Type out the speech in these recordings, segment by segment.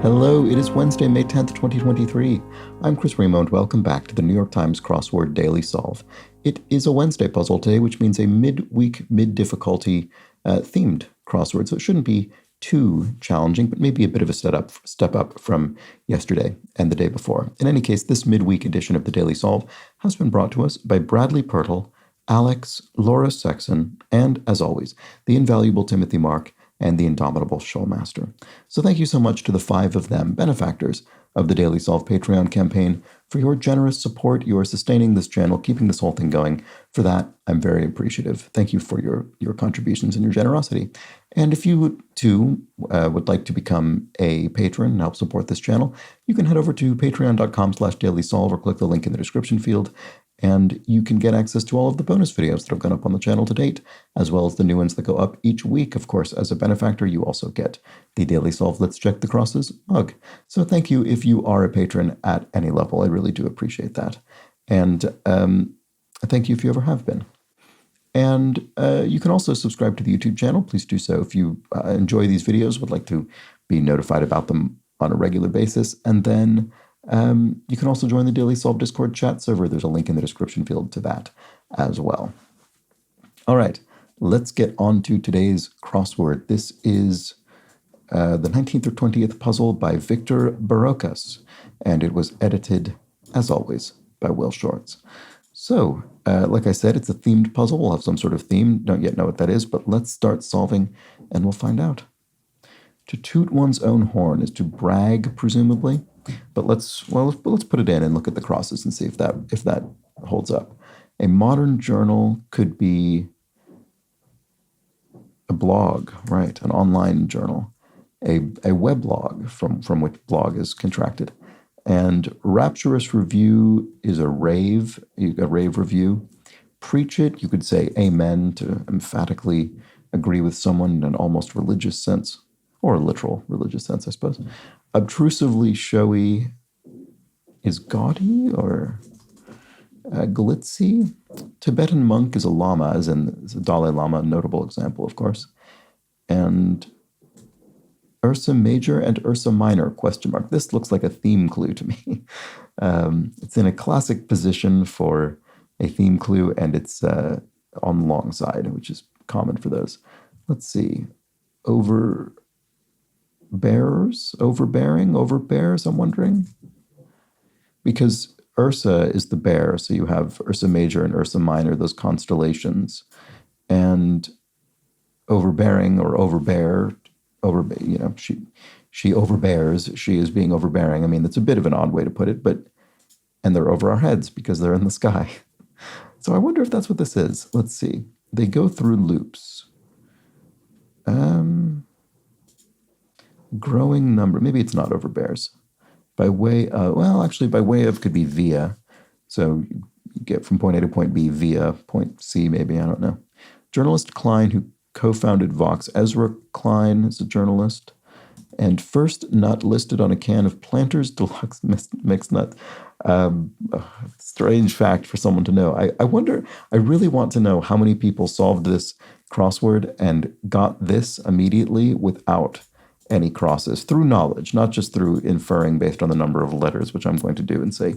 Hello, it is Wednesday, May 10th, 2023. I'm Chris Remo, and welcome back to the New York Times Crossword Daily Solve. It is a Wednesday puzzle today, which means a mid-week, mid-difficulty themed crossword, so it shouldn't be too challenging, but maybe a bit of a step up from yesterday and the day before. In any case, this midweek edition of the Daily Solve has been brought to us by Bradley Pirtle, Alex, Laura Sexton, and, as always, the invaluable Timothy Mark and the indomitable Showmaster. So thank you so much to the 5 of them, benefactors of the Daily Solve Patreon campaign, for your generous support. You are sustaining this channel, keeping this whole thing going. For that, I'm very appreciative. Thank you for your contributions and your generosity. And if you, too, would like to become a patron and help support this channel, you can head over to patreon.com/dailysolve or click the link in the description field, and you can get access to all of the bonus videos that have gone up on the channel to date, as well as the new ones that go up each week. Of course, as a benefactor, you also get the Daily Solve Let's Check the Crosses mug. So thank you if you are a patron at any level. I really do appreciate that. And thank you if you ever have been. And you can also subscribe to the YouTube channel. Please do so if you enjoy these videos, would like to be notified about them on a regular basis. And then you can also join the Daily Solve Discord chat server. There's a link in the description field to that as well. All right, let's get on to today's crossword. This is the 19th or 20th puzzle by Victor Barocas, and it was edited, as always, by Will Shorts. So, like I said, it's a themed puzzle. We'll have some sort of theme. Don't yet know what that is, but let's start solving, and we'll find out. To toot one's own horn is to brag, presumably. But let's put it in and look at the crosses and see if that holds up. A modern journal could be a blog, right? An online journal, a weblog from which blog is contracted, and rapturous review is a rave review. Preach it, you could say amen to emphatically agree with someone in an almost religious sense, or a literal religious sense, I suppose. Obtrusively showy is gaudy or glitzy. Tibetan monk is a lama, as in the Dalai Lama, a notable example, of course. And Ursa Major and Ursa Minor, question mark. This looks like a theme clue to me. It's in a classic position for a theme clue, and it's on the long side, which is common for those. Let's see. Overbears, I'm wondering. Because Ursa is the bear, so you have Ursa Major and Ursa Minor, those constellations. And overbearing or she overbears, she is being overbearing. I mean, that's a bit of an odd way to put it, and they're over our heads because they're in the sky. So I wonder if that's what this is. Let's see. They go through loops. Growing number. Maybe it's not overbears. By way of could be via. So you get from point A to point B via point C, maybe. I don't know. Journalist Klein, who co-founded Vox. Ezra Klein is a journalist. And first nut listed on a can of Planters Deluxe Mixed Nut. Strange fact for someone to know. I wonder, I really want to know how many people solved this crossword and got this immediately without any crosses, through knowledge, not just through inferring based on the number of letters, which I'm going to do and say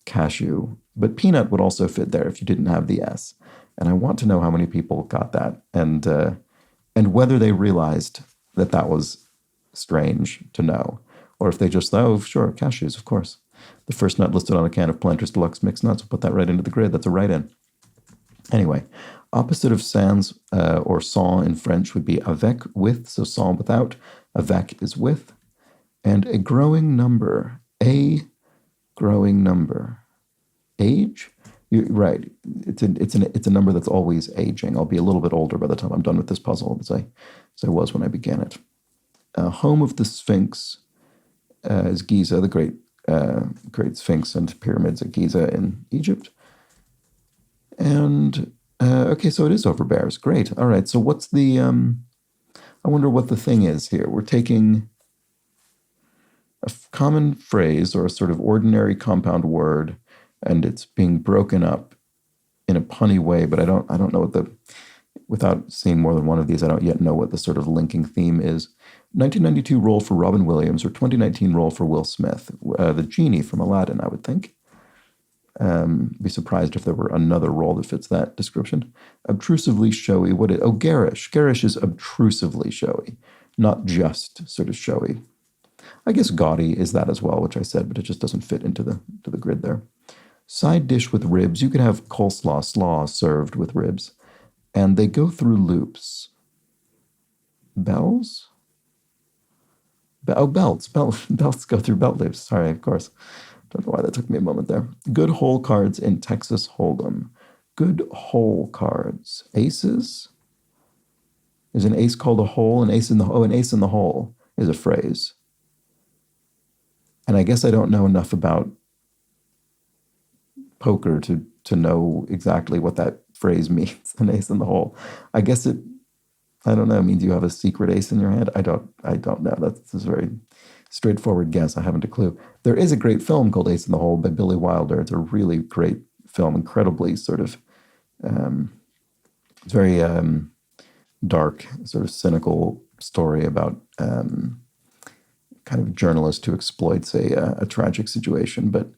cashew. But peanut would also fit there if you didn't have the S. And I want to know how many people got that, and whether they realized that was strange to know, or if they just thought, oh, sure, cashews, of course. The first nut listed on a can of Planters Deluxe Mixed Nuts, we'll put that right into the grid. That's a write-in. Anyway, opposite of sans or sans in French would be avec, with, so sans without. Avec is with. And a growing number. Age? You're right. It's a number that's always aging. I'll be a little bit older by the time I'm done with this puzzle, as I was when I began it. Home of the Sphinx is Giza, the great Sphinx and pyramids at Giza in Egypt. And okay, so it is overbears. Great. All right. So what's the? I wonder what the thing is here. We're taking a common phrase or a sort of ordinary compound word, and it's being broken up in a punny way. But I don't know what Without seeing more than one of these, I don't yet know what the sort of linking theme is. 1992 role for Robin Williams or 2019 role for Will Smith. The genie from Aladdin, I would think. Be surprised if there were another role that fits that description. Obtrusively showy. Garish. Garish is obtrusively showy, not just sort of showy. I guess gaudy is that as well, which I said, but it just doesn't fit into the grid there. Side dish with ribs. You could have coleslaw, slaw served with ribs, and they go through loops. Bells? Belts. Belts go through belt loops. Sorry, of course. Don't know why that took me a moment there. Good hole cards in Texas Hold'em. Good hole cards. Aces? Is an ace called a hole? An ace in the hole is a phrase. And I guess I don't know enough about poker to know exactly what that phrase means, an ace in the hole. I guess it means you have a secret ace in your hand. I don't know. That's a very straightforward guess. I haven't a clue. There is a great film called Ace in the Hole by Billy Wilder. It's a really great film, incredibly sort of, it's very dark, sort of cynical story about kind of a journalist who exploits a tragic situation, but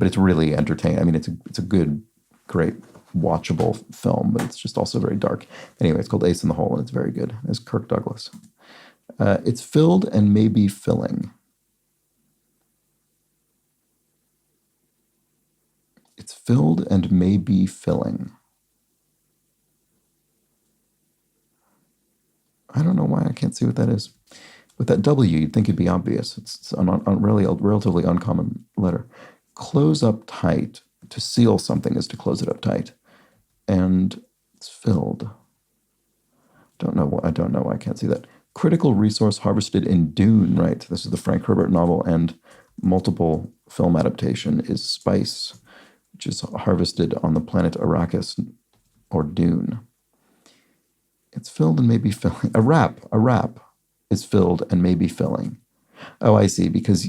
it's really entertaining. I mean, it's a good, great, watchable film, but it's just also very dark. Anyway, it's called Ace in the Hole, and it's very good. It's Kirk Douglas. It's filled and may be filling. It's filled and may be filling. I don't know why I can't see what that is. With that W, you'd think it'd be obvious. It's a relatively uncommon letter. Close up tight. To seal something is to close it up tight. And it's filled. I don't know why I can't see that. Critical resource harvested in Dune, right? This is the Frank Herbert novel, and multiple film adaptation is spice, which is harvested on the planet Arrakis or Dune. It's filled and may be filling. A wrap is filled and may be filling. Oh, I see, because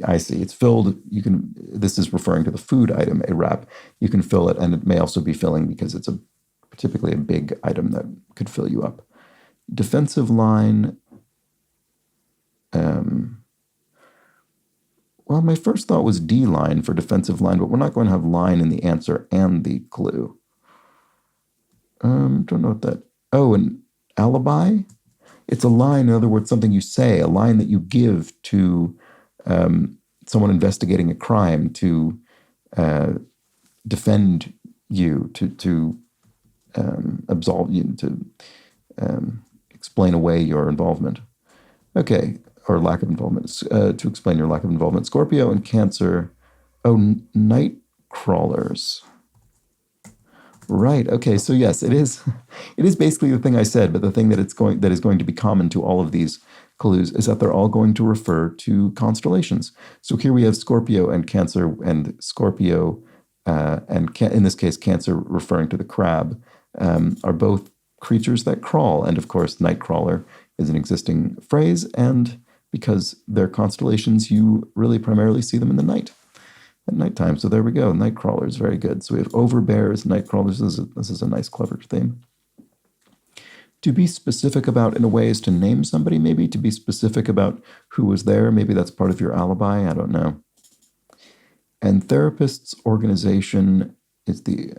I see. It's filled, this is referring to the food item, a wrap. You can fill it, and it may also be filling because it's typically a big item that could fill you up. Defensive line. Well, my first thought was D-line for defensive line, but we're not going to have line in the answer and the clue. Don't know what that. Oh, an alibi? It's a line, in other words, something you say, a line that you give to someone investigating a crime to defend you, to absolve you, to explain away your involvement. Okay, or lack of involvement, to explain your lack of involvement. Scorpio and Cancer. Oh, night crawlers. Right. Okay. So yes, it is. It is basically the thing I said, but the thing that is going to be common to all of these clues is that they're all going to refer to constellations. So here we have Scorpio and Cancer, and Scorpio in this case Cancer referring to the crab, are both creatures that crawl, and of course Nightcrawler is an existing phrase, and because they're constellations, you really primarily see them in the night. At nighttime. So there we go. Nightcrawlers, very good. So we have overbears, Nightcrawlers. This is a nice, clever theme. To be specific about in a way is to name somebody, maybe. To be specific about who was there. Maybe that's part of your alibi. I don't know. And Therapists Organization is the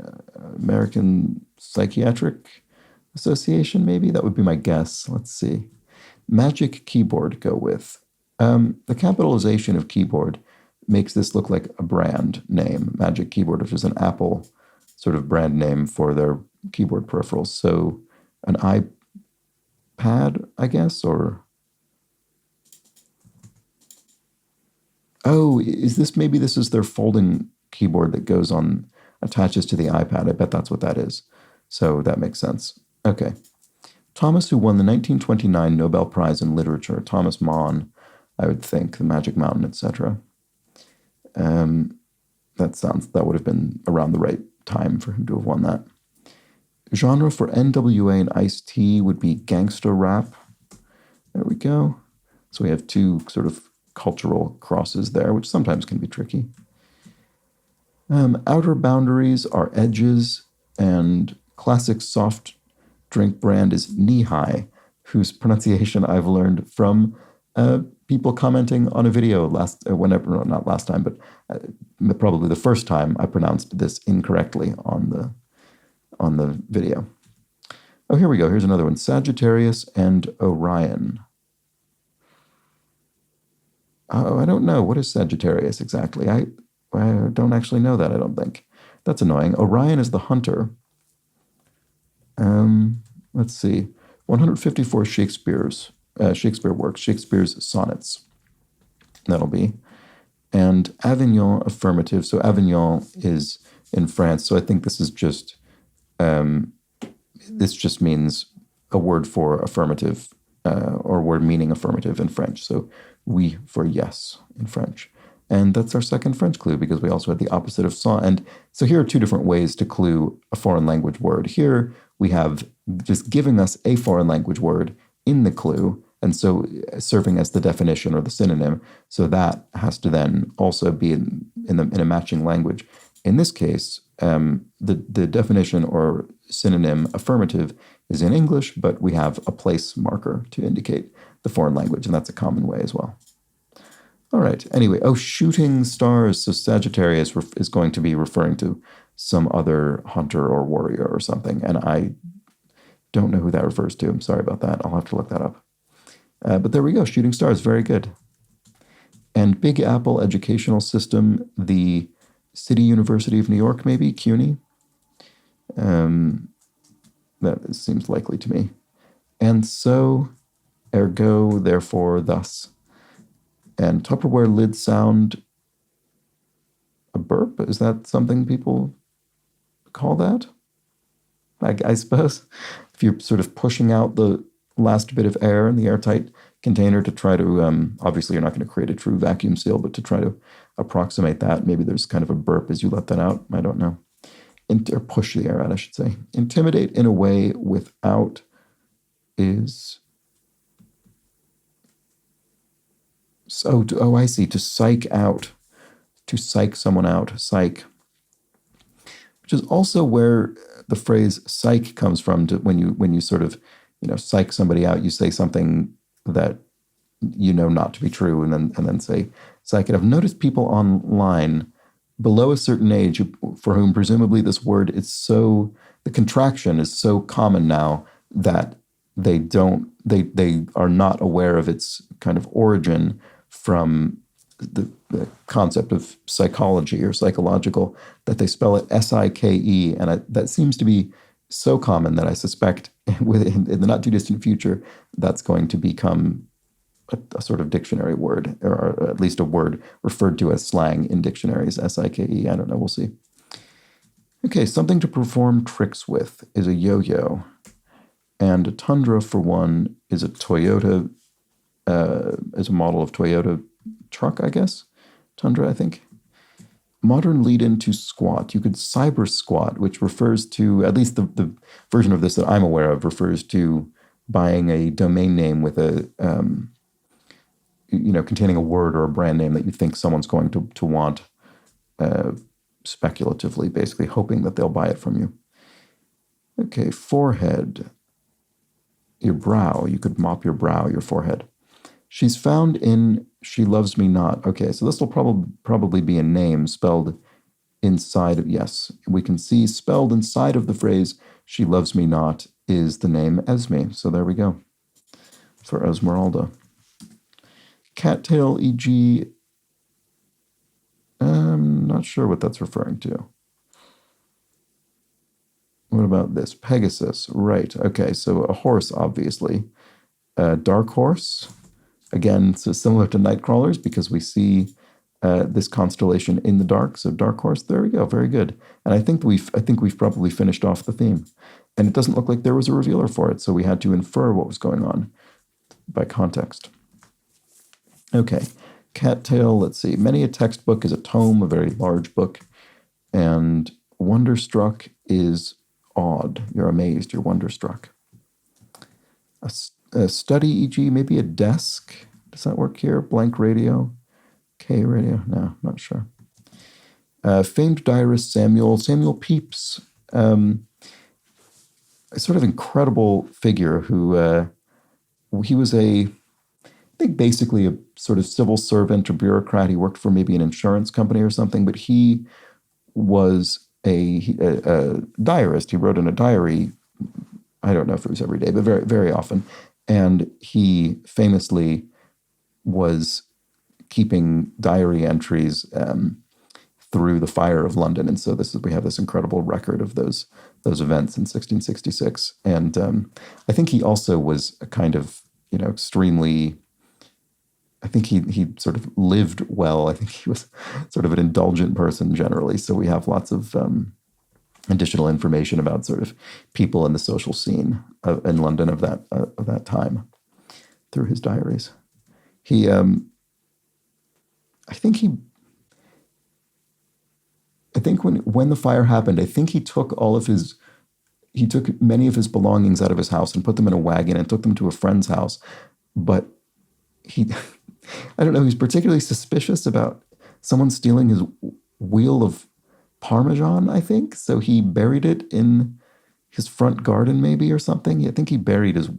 American Psychiatric Association, maybe? That would be my guess. Let's see. Magic Keyboard, go with. The capitalization of keyboard makes this look like a brand name, Magic Keyboard, which is an Apple sort of brand name for their keyboard peripherals. So an iPad, I guess, or... Oh, maybe this is their folding keyboard that goes on, attaches to the iPad. I bet that's what that is. So that makes sense. Okay. Thomas, who won the 1929 Nobel Prize in Literature, Thomas Mann, I would think, The Magic Mountain, etc. That would have been around the right time for him to have won that. Genre for NWA and Ice-T would be gangster rap. There we go. So we have two sort of cultural crosses there, which sometimes can be tricky. Outer boundaries are edges, and classic soft drink brand is Knee-High, whose pronunciation I've learned from people commenting on a video whenever, not last time, but probably the first time I pronounced this incorrectly on the video. Oh, here we go. Here's another one. Sagittarius and Orion. Oh, I don't know. What is Sagittarius exactly? I don't actually know that, I don't think. That's annoying. Orion is the hunter. Let's see. 154 Shakespeare works, Shakespeare's sonnets. That'll be. And Avignon, affirmative. So Avignon is in France. So I think this is just, this just means a word for affirmative, or word meaning affirmative in French. So oui for yes in French. And that's our second French clue, because we also had the opposite of sans. And so here are two different ways to clue a foreign language word. Here we have just giving us a foreign language word in the clue, and so serving as the definition or the synonym. So that has to then also be in a matching language. In this case, the definition or synonym affirmative is in English, but we have a place marker to indicate the foreign language, and that's a common way as well. All right. Anyway, shooting stars. So Sagittarius is going to be referring to some other hunter or warrior or something, and I don't know who that refers to. I'm sorry about that. I'll have to look that up. But there we go. Shooting stars. Very good. And Big Apple Educational System, the City University of New York, maybe, CUNY. That seems likely to me. And so, ergo, therefore, thus. And Tupperware lid sound, a burp? Is that something people call that? I suppose. If you're sort of pushing out the last bit of air in the airtight container to try to, obviously you're not going to create a true vacuum seal, but to try to approximate that, maybe there's kind of a burp as you let that out. I don't know. Or push the air out, I should say. Intimidate in a way without is... Oh, I see. To psych out. To psych someone out. Psych. Which is also where the phrase psych comes from. When you sort of, psych somebody out, you say something that you know not to be true, and then say psych it. I've noticed people online below a certain age for whom presumably this word the contraction is so common now that they are not aware of its kind of origin from the concept of psychology or psychological, that they spell it S-I-K-E, and that seems to be so common that I suspect in the not too distant future that's going to become a sort of dictionary word, or at least a word referred to as slang in dictionaries. S-I-K-E, I don't know, we'll see. Okay, something to perform tricks with is a yo-yo, and a Tundra, for one, is a Toyota, is a model of Toyota truck, I guess. Tundra, I think. Modern lead-in to squat. You could cyber squat, which refers to, at least the version of this that I'm aware of, refers to buying a domain name with a, containing a word or a brand name that you think someone's going to want speculatively, basically hoping that they'll buy it from you. Okay, forehead. Your brow. You could mop your brow, your forehead. She's found in She Loves Me Not. Okay, so this will probably be a name spelled inside of, yes, we can see spelled inside of the phrase She Loves Me Not is the name Esme. So there we go for Esmeralda. Cattail, e.g., I'm not sure what that's referring to. What about this? Pegasus, right. Okay, so a horse, obviously. Dark horse. Again, so similar to night crawlers, because we see this constellation in the dark. So dark horse, there we go, very good. And I think we've probably finished off the theme. And it doesn't look like there was a revealer for it, so we had to infer what was going on by context. Okay, cattail, let's see. Many a textbook is a tome, a very large book. And wonderstruck is awed. You're amazed, you're wonderstruck. A study, e.g., maybe a desk. Does that work here? Blank radio. K radio. No, not sure. Famed diarist Samuel Pepys. sort of incredible figure who he was I think basically a sort of civil servant or bureaucrat. He worked for maybe an insurance company or something, but he was a diarist. He wrote in a diary. I don't know if it was every day, but very, very often. And he famously was keeping diary entries through the fire of London. And so we have this incredible record of those events in 1666. And I think he also was a kind of, extremely, I think he sort of lived well. I think he was sort of an indulgent person generally. So we have lots of additional information about sort of people in the social scene in London of that time through his diaries. He, I think he, I think when the fire happened, I think he took many of his belongings out of his house and put them in a wagon and took them to a friend's house. But he, I don't know, he's particularly suspicious about someone stealing his wheel of Parmesan, I think. So he buried it in his front garden, maybe, or something. I think he buried his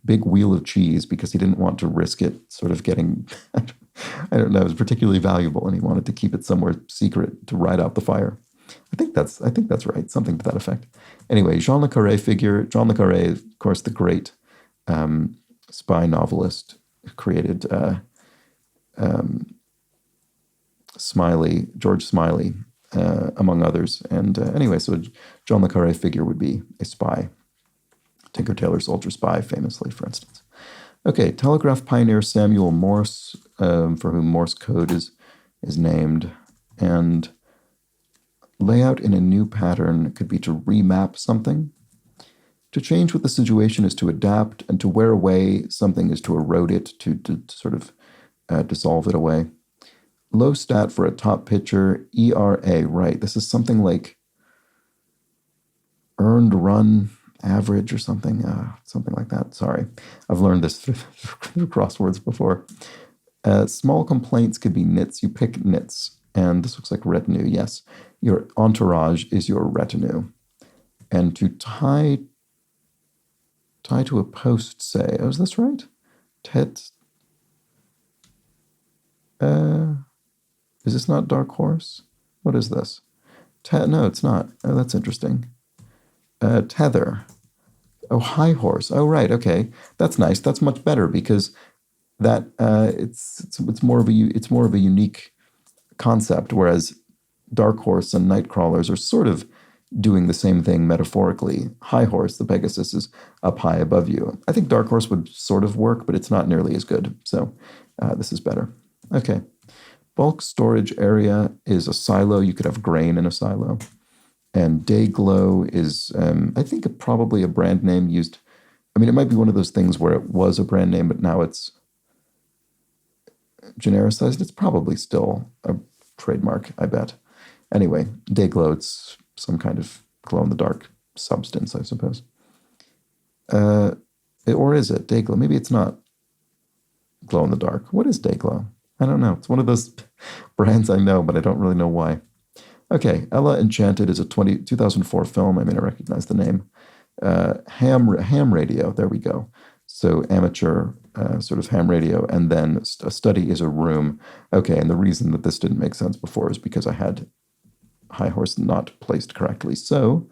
big wheel of cheese because he didn't want to risk it sort of getting, I don't know, it was particularly valuable and he wanted to keep it somewhere secret to ride out the fire. I think that's right, something to that effect. Anyway, Jean le Carré figure. Jean le Carré, of course, the great spy novelist who created George Smiley, among others. And anyway, so Jean le Carré figure would be a spy. Tinker Tailor Soldier Spy, famously, for instance. Okay, telegraph pioneer Samuel Morse, for whom Morse code is named. And layout in a new pattern could be to remap something. To change with the situation is to adapt, and to wear away something is to erode it, to sort of dissolve it away. Low stat for a top pitcher, ERA, right. This is something like earned run average or something like that. Sorry, I've learned this through crosswords before. Small complaints could be nits. You pick nits, and this looks like retinue. Yes, your entourage is your retinue. And to tie to a post, say, oh, is this right? Is this not Dark Horse? What is this? No, it's not. Oh, that's interesting. Tether. Oh, high horse. Oh, right. Okay, that's nice. That's much better because that it's more of a unique concept. Whereas Dark Horse and Nightcrawlers are sort of doing the same thing metaphorically. High horse, the Pegasus, is up high above you. I think Dark Horse would sort of work, but it's not nearly as good. So this is better. Okay. Bulk storage area is a silo. You could have grain in a silo. And Dayglow is, I think, probably a brand name used. I mean, it might be one of those things where it was a brand name, but now it's genericized. It's probably still a trademark, I bet. Anyway, Dayglow, it's some kind of glow-in-the-dark substance, I suppose. Or is it Dayglow? Maybe it's not glow-in-the-dark. What is Dayglow? I don't know. It's one of those brands I know, but I don't really know why. Okay, Ella Enchanted is a 2004 film. I mean, I recognize the name. Ham radio, there we go. So amateur sort of ham radio, and then a study is a room. Okay, and the reason that this didn't make sense before is because I had high horse not placed correctly. So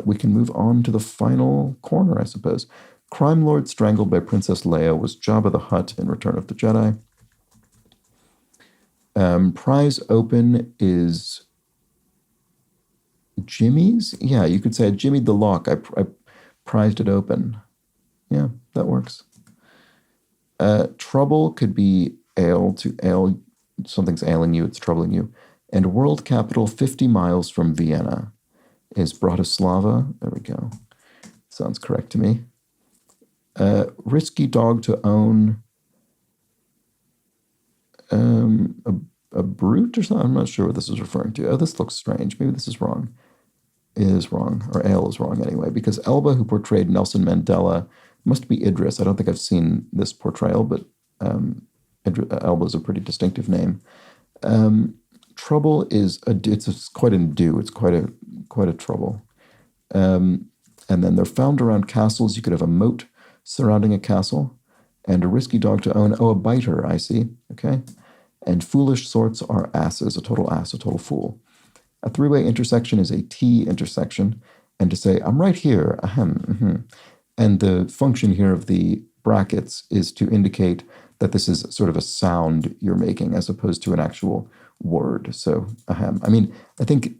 we can move on to the final corner, I suppose. Crime Lord strangled by Princess Leia was Jabba the Hutt in Return of the Jedi. Prize open is Jimmy's? Yeah, you could say I jimmied the lock. I prized it open. Yeah, that works. Trouble could be ail, to ail. Something's ailing you, it's troubling you. And world capital 50 miles from Vienna is Bratislava. There we go. Sounds correct to me. Risky dog to own. A brute or something? I'm not sure what this is referring to. Oh, this looks strange. Maybe this is wrong. It is wrong, or ale is wrong anyway, because Elba, who portrayed Nelson Mandela, must be Idris. I don't think I've seen this portrayal, but Elba is a pretty distinctive name. Trouble is it's quite a do. It's quite a trouble. And then they're found around castles. You could have a moat surrounding a castle. And a risky dog to own. Oh, a biter, I see. Okay. And foolish sorts are asses, a total ass, a total fool. A three-way intersection is a T intersection. And to say, I'm right here, ahem, mm-hmm. And the function here of the brackets is to indicate that this is sort of a sound you're making as opposed to an actual word. So, ahem. I mean, I think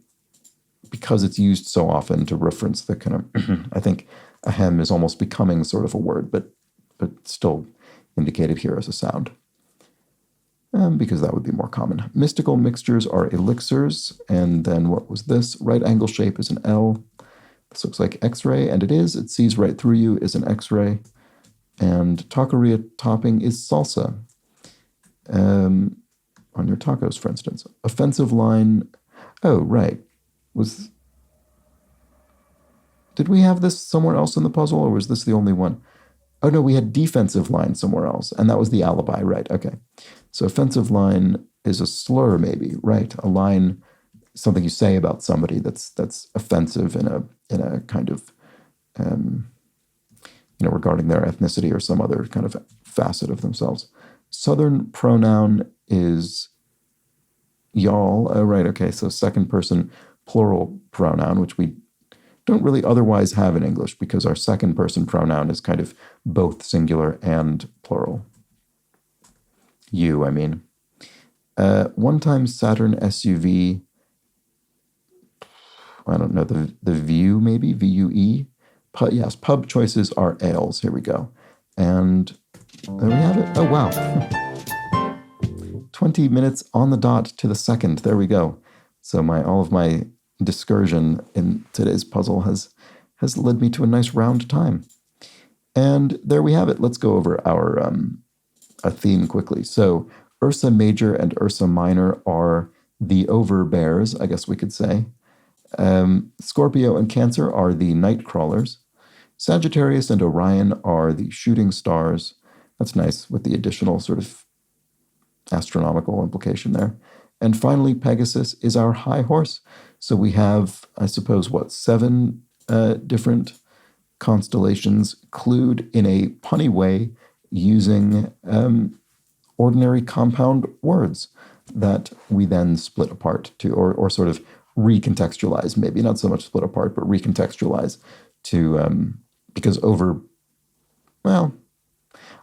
because it's used so often to reference the kind of, I think ahem is almost becoming sort of a word, but still indicated here as a sound. Because that would be more common. Mystical mixtures are elixirs, and then what was this? Right angle shape is an L. This looks like X-ray, and it is. It sees right through you is an X-ray. And taqueria topping is salsa. On your tacos, for instance. Offensive line, oh, right. Did we have this somewhere else in the puzzle, or was this the only one? Oh, no, we had defensive line somewhere else, and that was the alibi, right? Okay. So offensive line is a slur, maybe, right? A line, something you say about somebody that's offensive in a kind of, regarding their ethnicity or some other kind of facet of themselves. Southern pronoun is y'all. Oh, right, okay, so second person plural pronoun, which we don't really otherwise have in English because our second person pronoun is kind of both singular and plural. You, I mean. One-time Saturn SUV, I don't know, the View maybe, V-U-E? Yes, pub choices are ales. Here we go. And there we have it. Oh, wow. 20 minutes on the dot to the second. There we go. So all of my discursion in today's puzzle has led me to a nice round time. And there we have it. Let's go over our a theme quickly. So Ursa Major and Ursa Minor are the overbears, I guess we could say. Scorpio and Cancer are the night crawlers. Sagittarius and Orion are the shooting stars. That's nice with the additional sort of astronomical implication there. And finally, Pegasus is our high horse. So we have, I suppose, 7 different constellations clued in a punny way using ordinary compound words that we then split apart to, or sort of recontextualize, maybe not so much split apart, but recontextualize to, because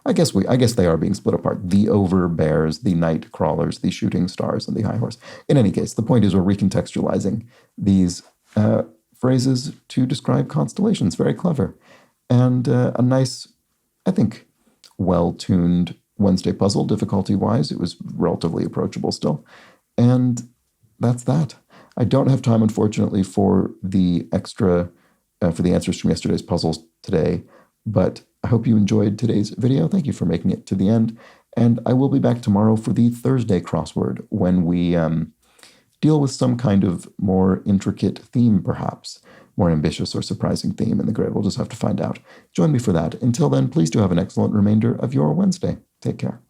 I guess they are being split apart. The overbears, the night crawlers, the shooting stars, and the high horse. In any case, the point is we're recontextualizing these phrases to describe constellations. Very clever. And a nice, I think, well-tuned Wednesday puzzle, difficulty-wise. It was relatively approachable still. And that's that. I don't have time, unfortunately, for the extra, for the answers from yesterday's puzzles today, but I hope you enjoyed today's video. Thank you for making it to the end. And I will be back tomorrow for the Thursday crossword when we deal with some kind of more intricate theme, perhaps. More ambitious or surprising theme in the grid. We'll just have to find out. Join me for that. Until then, please do have an excellent remainder of your Wednesday. Take care.